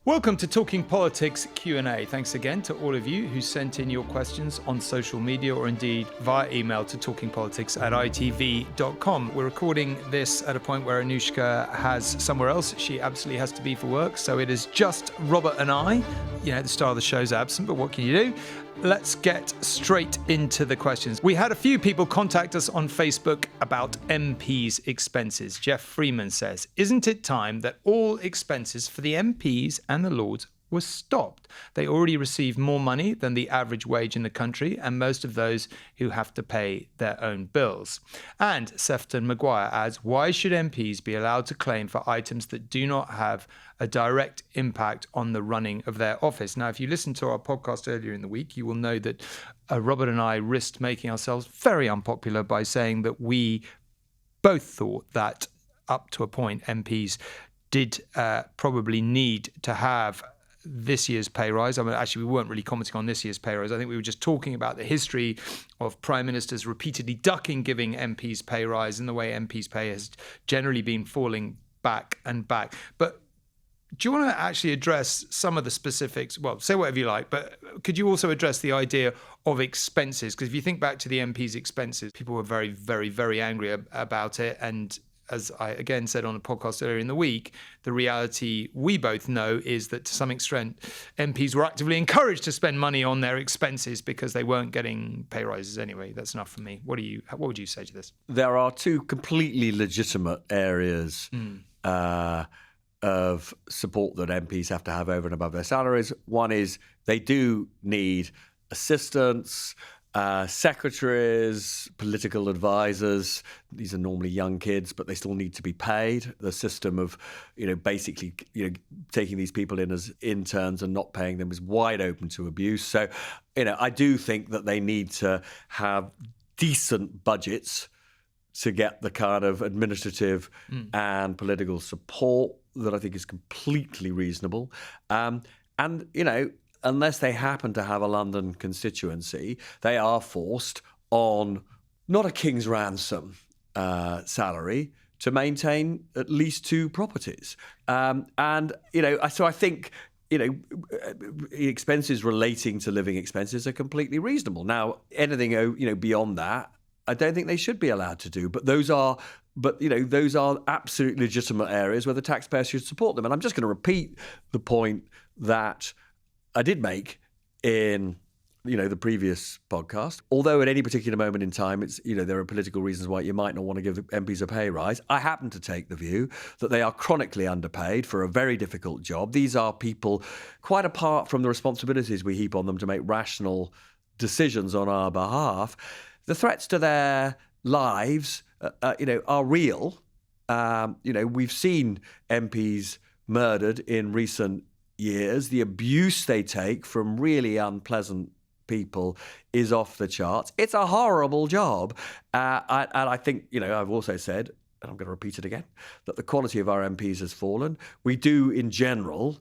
Welcome to Talking Politics Q&A. Thanks again to all of you who sent in your questions on social media or indeed via email to talkingpolitics@itv.com. We're recording this at a point where Anushka has somewhere else she absolutely has to be for work, so it is just Robert and I. You know, the star of the show's absent, but what can you do? Let's get straight into the questions. We had a few people contact us on Facebook about MPs' expenses. Jeff Freeman says, isn't it time that all expenses for the MPs and the Lords were stopped? They already receive more money than the average wage in the country, and most of those who have to pay their own bills. And Sefton Maguire adds, why should MPs be allowed to claim for items that do not have a direct impact on the running of their office? Now, if you listened to our podcast earlier in the week, you will know that Robert and I risked making ourselves very unpopular by saying that we both thought that up to a point MPs did probably need to have this year's pay rise. I mean, actually, we weren't really commenting on this year's pay rise. I think we were just talking about the history of prime ministers repeatedly ducking giving MPs pay rise and the way MPs pay has generally been falling back and back. But do you want to actually address some of the specifics? Well, say whatever you like, but could you also address the idea of expenses? Because if you think back to the MPs' expenses, people were very, very, very angry about it. And as I again said on a podcast earlier in the week, the reality we both know is that to some extent, MPs were actively encouraged to spend money on their expenses because they weren't getting pay rises anyway. That's enough for me. What would you say to this? There are two completely legitimate areas of support that MPs have to have over and above their salaries. One is they do need assistance, secretaries, political advisors. These are normally young kids, but they still need to be paid. The system of, basically, taking these people in as interns and not paying them is wide open to abuse. So, I do think that they need to have decent budgets to get the kind of administrative and political support that I think is completely reasonable. Unless they happen to have a London constituency, they are forced on not a king's ransom salary to maintain at least two properties. So I think, expenses relating to living expenses are completely reasonable. Now, anything, beyond that, I don't think they should be allowed to do. But those are absolutely legitimate areas where the taxpayer should support them. And I'm just going to repeat the point that I did make in, the previous podcast. Although at any particular moment in time, it's, there are political reasons why you might not want to give MPs a pay rise. I happen to take the view that they are chronically underpaid for a very difficult job. These are people, quite apart from the responsibilities we heap on them to make rational decisions on our behalf, the threats to their lives, are real. We've seen MPs murdered in recent years. The abuse they take from really unpleasant people is off the charts. It's a horrible job. And I think, I've also said, and I'm going to repeat it again, that the quality of our MPs has fallen. We do, in general,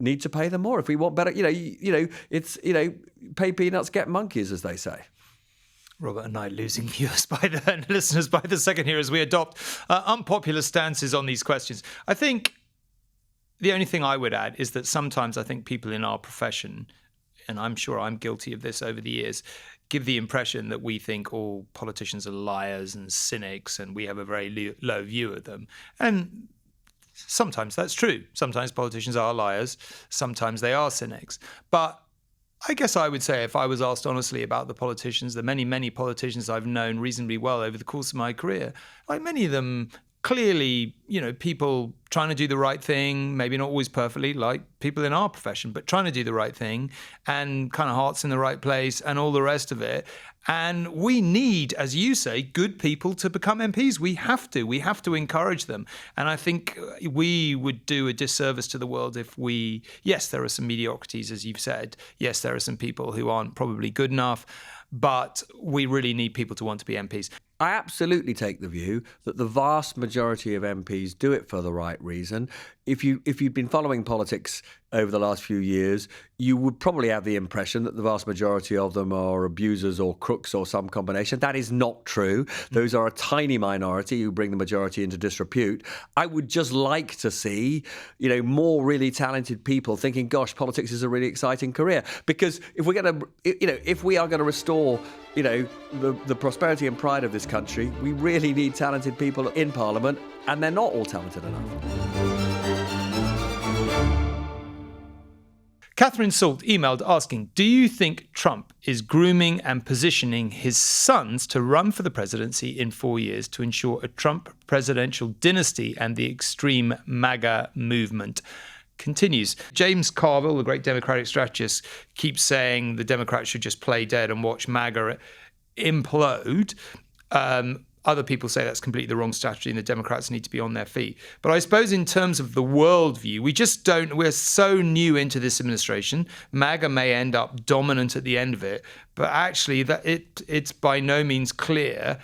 need to pay them more if we want better. It's pay peanuts, get monkeys, as they say. Robert and I losing viewers and listeners by the second here as we adopt unpopular stances on these questions. I think the only thing I would add is that sometimes I think people in our profession, and I'm sure I'm guilty of this over the years, give the impression that we think all politicians are liars and cynics and we have a very low view of them. And sometimes that's true. Sometimes politicians are liars. Sometimes they are cynics. But I guess I would say if I was asked honestly about the politicians, the many, many politicians I've known reasonably well over the course of my career, like many of them clearly, people trying to do the right thing, maybe not always perfectly, like people in our profession, but trying to do the right thing and kind of hearts in the right place and all the rest of it. And we need, as you say, good people to become MPs. We have to encourage them. And I think we would do a disservice to the world if yes, there are some mediocrities, as you've said. Yes, there are some people who aren't probably good enough, but we really need people to want to be MPs. I absolutely take the view that the vast majority of MPs do it for the right reason. if you'd been following politics over the last few years, you would probably have the impression that the vast majority of them are abusers or crooks or some combination. That is not true. Those are a tiny minority who bring the majority into disrepute. I would just like to see, more really talented people thinking, gosh, politics is a really exciting career. Because if we are going to restore, the prosperity and pride of this country, we really need talented people in Parliament, and they're not all talented enough. Catherine Salt emailed asking, do you think Trump is grooming and positioning his sons to run for the presidency in 4 years to ensure a Trump presidential dynasty and the extreme MAGA movement continues? James Carville, the great Democratic strategist, keeps saying the Democrats should just play dead and watch MAGA implode. Other people say that's completely the wrong strategy and the Democrats need to be on their feet. But I suppose in terms of the worldview, we're so new into this administration. MAGA may end up dominant at the end of it, but actually it's by no means clear.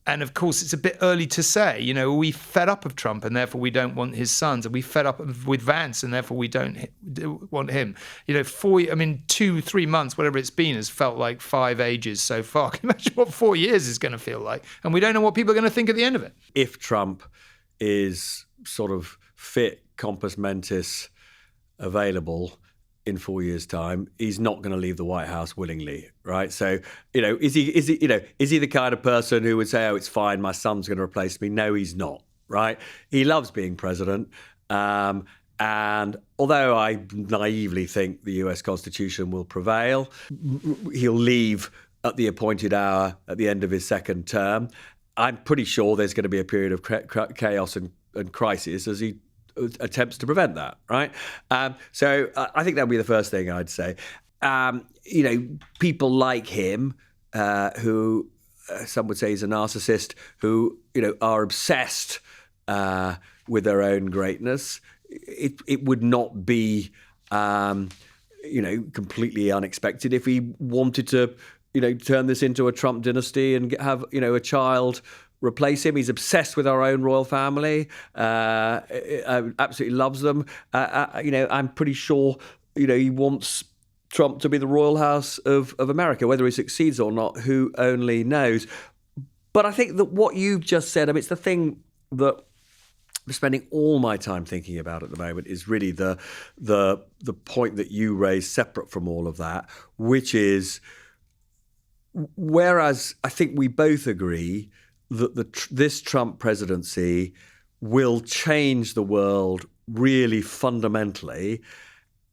And of course, it's a bit early to say, are we fed up of Trump and therefore we don't want his sons? Are we fed up with Vance and therefore we don't want him? 2-3 months, whatever it's been, has felt like 5 ages so far. Can you imagine what 4 years is going to feel like? And we don't know what people are going to think at the end of it. If Trump is sort of fit, compos mentis, available in 4 years' time, he's not going to leave the White House willingly, right? So, is he the kind of person who would say, "Oh, it's fine, my son's going to replace me"? No, he's not, right? He loves being president, and although I naively think the U.S. Constitution will prevail, he'll leave at the appointed hour at the end of his second term. I'm pretty sure there's going to be a period of chaos and crisis as he attempts to prevent that, right? So I think that would be the first thing I'd say. People like him, who some would say he's a narcissist, who are obsessed with their own greatness. It would not be completely unexpected if he wanted to turn this into a Trump dynasty and have a child replace him. He's obsessed with our own royal family. Absolutely loves them. I'm pretty sure he wants Trump to be the royal house of America. Whether he succeeds or not, who only knows. But I think that what you've just said, it's the thing that I'm spending all my time thinking about at the moment, is really the point that you raised separate from all of that, which is, whereas I think we both agree that this Trump presidency will change the world really fundamentally,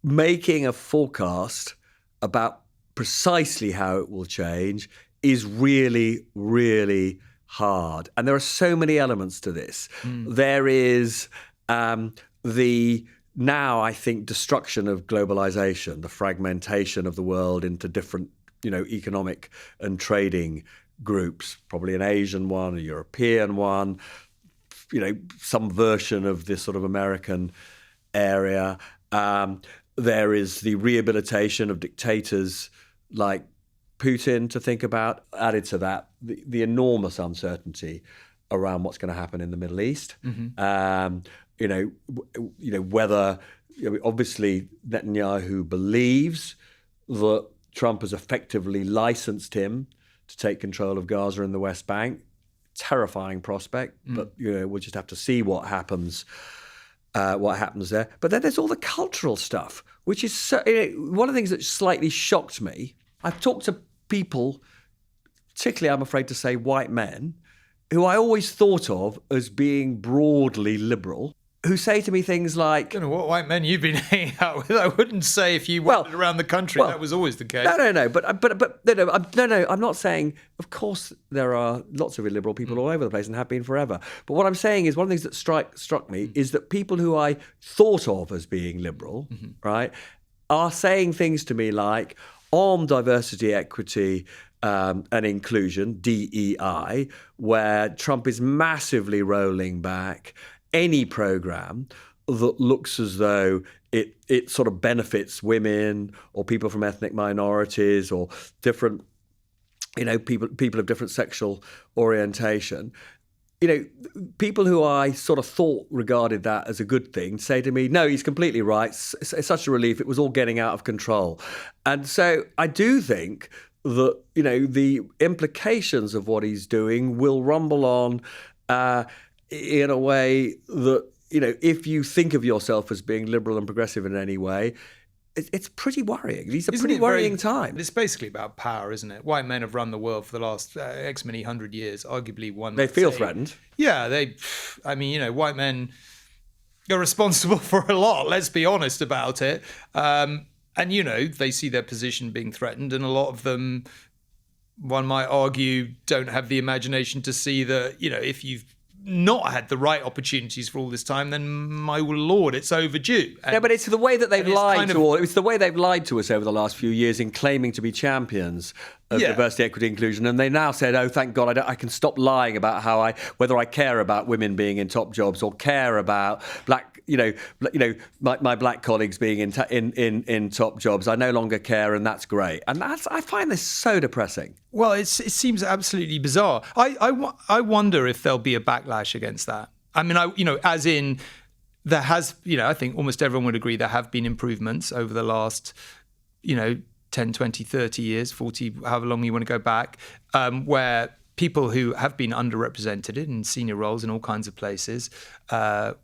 making a forecast about precisely how it will change is really, really hard. And there are so many elements to this. There is the now, I think, destruction of globalization, the fragmentation of the world into different, economic and trading groups, probably an Asian one, a European one, some version of this sort of American area. There is the rehabilitation of dictators like Putin to think about. Added to that, the enormous uncertainty around what's going to happen in the Middle East. Whether obviously Netanyahu believes that Trump has effectively licensed him to take control of Gaza and the West Bank. Terrifying prospect, but we'll just have to see what happens there. But then there's all the cultural stuff, which is one of the things that slightly shocked me. I've talked to people, particularly, I'm afraid to say, white men, who I always thought of as being broadly liberal, who say to me things like, I don't know what white men you've been hanging out with. I wouldn't say if you wandered around the country, that was always the case. No. But I'm not saying, of course, there are lots of illiberal people all over the place and have been forever. But what I'm saying is, one of the things that struck me is that people who I thought of as being liberal, right, are saying things to me like, on diversity, equity, and inclusion, DEI, where Trump is massively rolling back any program that looks as though it sort of benefits women or people from ethnic minorities or different, people of different sexual orientation. people who I sort of thought regarded that as a good thing say to me, no, he's completely right. It's such a relief. It was all getting out of control. And so I do think that, the implications of what he's doing will rumble on in a way that, if you think of yourself as being liberal and progressive in any way, it's pretty worrying. These are pretty worrying times. It's basically about power, isn't it? White men have run the world for the last X many hundred years, arguably one. They feel threatened. Yeah, white men are responsible for a lot, let's be honest about it. And, they see their position being threatened, and a lot of them, one might argue, don't have the imagination to see that, if you've not had the right opportunities for all this time, then my lord, it's overdue. No, but it's the way that they've it's the way they've lied to us over the last few years in claiming to be champions of diversity, equity, inclusion, and they now said, "Oh, thank God, I can stop lying about whether I care about women being in top jobs or care about my black colleagues being in top jobs. I no longer care, and that's great." And I find this so depressing. Well, it seems absolutely bizarre. I wonder if there'll be a backlash against that. I mean, as in there has, I think almost everyone would agree there have been improvements over the last, 10, 20, 30 years, 40, however long you want to go back, where people who have been underrepresented in senior roles in all kinds of places,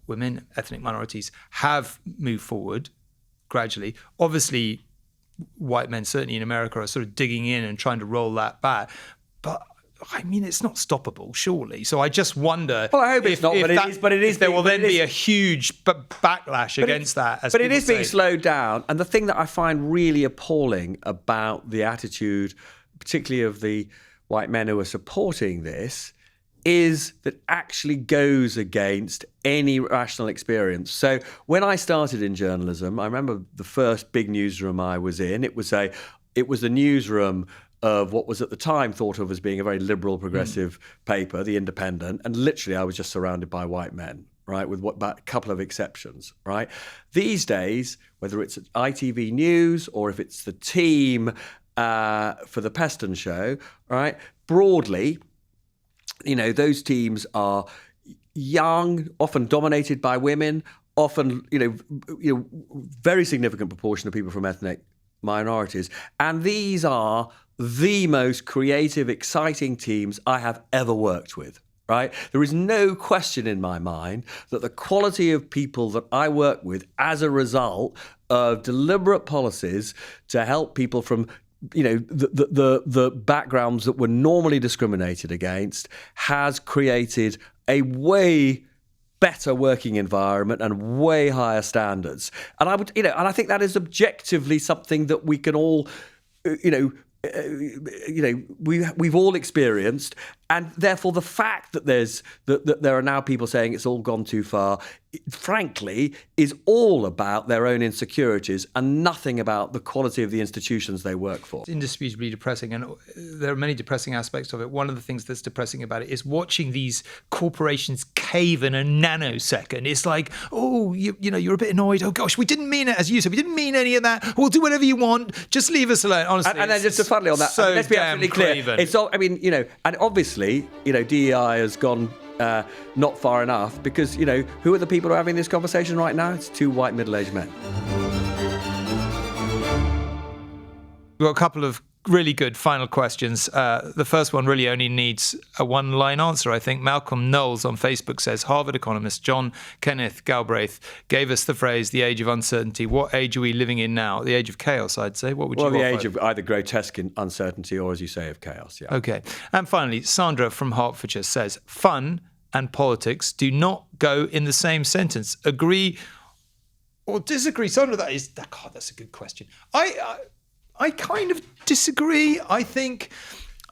women, ethnic minorities, have moved forward gradually. Obviously, white men, certainly in America, are sort of digging in and trying to roll that back. But I mean, it's not stoppable, surely. So I just wonder. Well, I hope it's not, but it is. But it is. There will then be a huge backlash against that. But it is being slowed down. And the thing that I find really appalling about the attitude, particularly of the white men who are supporting this, is that actually goes against any rational experience. So when I started in journalism, I remember the first big newsroom I was in. It was the newsroom of what was at the time thought of as being a very liberal, progressive paper, The Independent, and literally I was just surrounded by white men, right, with about a couple of exceptions, right? These days, whether it's ITV News or if it's the team for the Peston show, right, broadly, those teams are young, often dominated by women, often, very significant proportion of people from ethnic minorities. And these are the most creative, exciting teams I have ever worked with, right? There is no question in my mind that the quality of people that I work with as a result of deliberate policies to help people from the backgrounds that were normally discriminated against has created a way better working environment and way higher standards. And I think that is objectively something that we can all, we've all experienced, and therefore the fact that there are now people saying it's all gone too far, frankly, is all about their own insecurities and nothing about the quality of the institutions they work for. It's indisputably depressing, and there are many depressing aspects of it. One of the things that's depressing about it is watching these corporations cave in a nanosecond. It's like, oh, you're a bit annoyed. Oh gosh, we didn't mean it, as you said, we didn't mean any of that. We'll do whatever you want. Just leave us alone. Honestly, and then just to finally on that, so let's be absolutely clear. It's all. I mean, and obviously, DEI has gone not far enough because, who are the people who are having this conversation right now? It's two white middle-aged men. We've got a couple of really good final questions. The first one really only needs a one-line answer, I think. Malcolm Knowles on Facebook says, Harvard economist John Kenneth Galbraith gave us the phrase, the age of uncertainty. What age are we living in now? The age of chaos, I'd say. What would you offer? Well, the age of either grotesque uncertainty or, as you say, of chaos, yeah. Okay. And finally, Sandra from Hertfordshire says, fun and politics do not go in the same sentence. Agree or disagree? Sandra, that's a good question. I kind of disagree. I think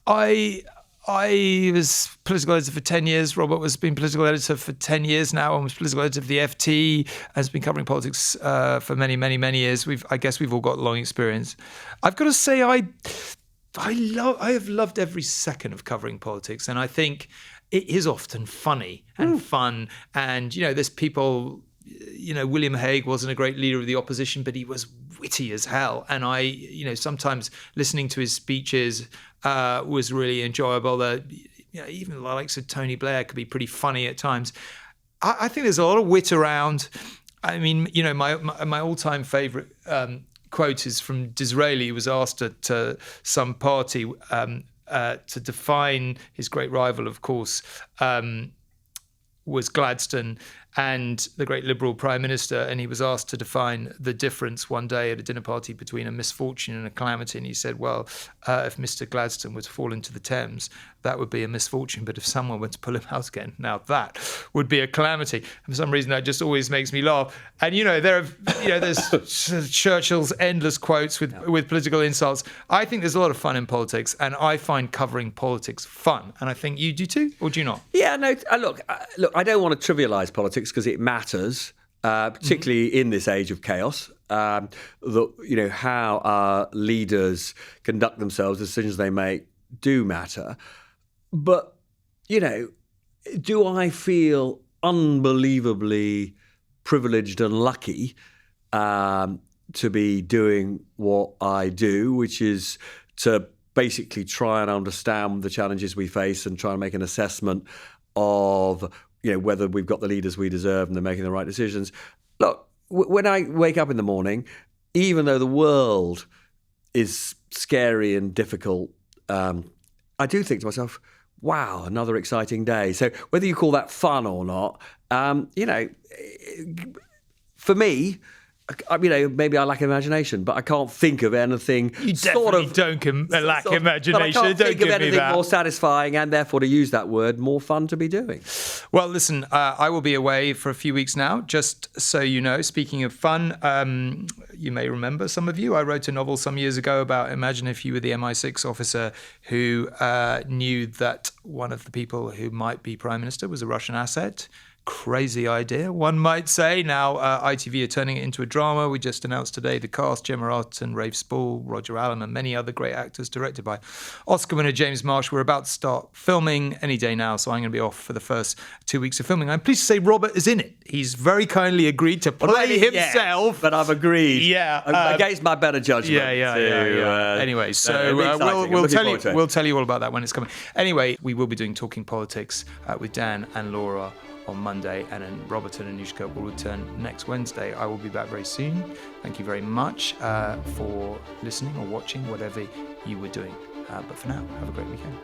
I was political editor for 10 years. Robert has been political editor for 10 years now and was political editor of the FT, has been covering politics for many, many, many years. I guess we've all got long experience. I've got to say I have loved every second of covering politics, and I think it is often funny and fun. And, there's people, William Hague wasn't a great leader of the opposition, but he was witty as hell. And sometimes listening to his speeches was really enjoyable. even the likes of Tony Blair could be pretty funny at times. I think there's a lot of wit around. I mean, my all-time favourite quote is from Disraeli, who was asked at some party to define his great rival, of course, was Gladstone and the great Liberal Prime Minister, and he was asked to define the difference one day at a dinner party between a misfortune and a calamity, and he said, well, if Mr. Gladstone were to fall into the Thames, that would be a misfortune, but if someone were to pull him out again, now that would be a calamity. And for some reason, that just always makes me laugh. And there's Churchill's endless quotes with political insults. I think there's a lot of fun in politics, and I find covering politics fun, and I think you do too, or do you not? Yeah, no. Look, I don't want to trivialise politics because it matters, particularly in this age of chaos. How our leaders conduct themselves, the decisions they make, do matter. But, do I feel unbelievably privileged and lucky to be doing what I do, which is to basically try and understand the challenges we face and try and make an assessment of, whether we've got the leaders we deserve and they're making the right decisions. Look, when I wake up in the morning, even though the world is scary and difficult, I do think to myself, wow, another exciting day. So whether you call that fun or not, for me, maybe I lack imagination, but I can't think of anything. You definitely don't lack imagination. But I can't don't think of anything more satisfying and, therefore, to use that word, more fun to be doing. Well, listen, I will be away for a few weeks now, just so you know. Speaking of fun, you may remember, some of you, I wrote a novel some years ago about imagine if you were the MI6 officer who knew that one of the people who might be Prime Minister was a Russian asset. Crazy idea, one might say. Now, ITV are turning it into a drama. We just announced today the cast: Gemma Arterton, Rafe Spall, Roger Allen, and many other great actors, directed by Oscar winner James Marsh. We're about to start filming any day now, so I'm going to be off for the first 2 weeks of filming. I'm pleased to say Robert is in it. He's very kindly agreed to play himself. Yes, but I've agreed. Yeah. Against my better judgment. Yeah. Anyway, so we'll tell you all about that when it's coming. Anyway, we will be doing Talking Politics with Dan and Laura on Monday, and then Robert and Anushka will return next Wednesday. I will be back very soon. Thank you very much for listening or watching, whatever you were doing. But for now, have a great weekend.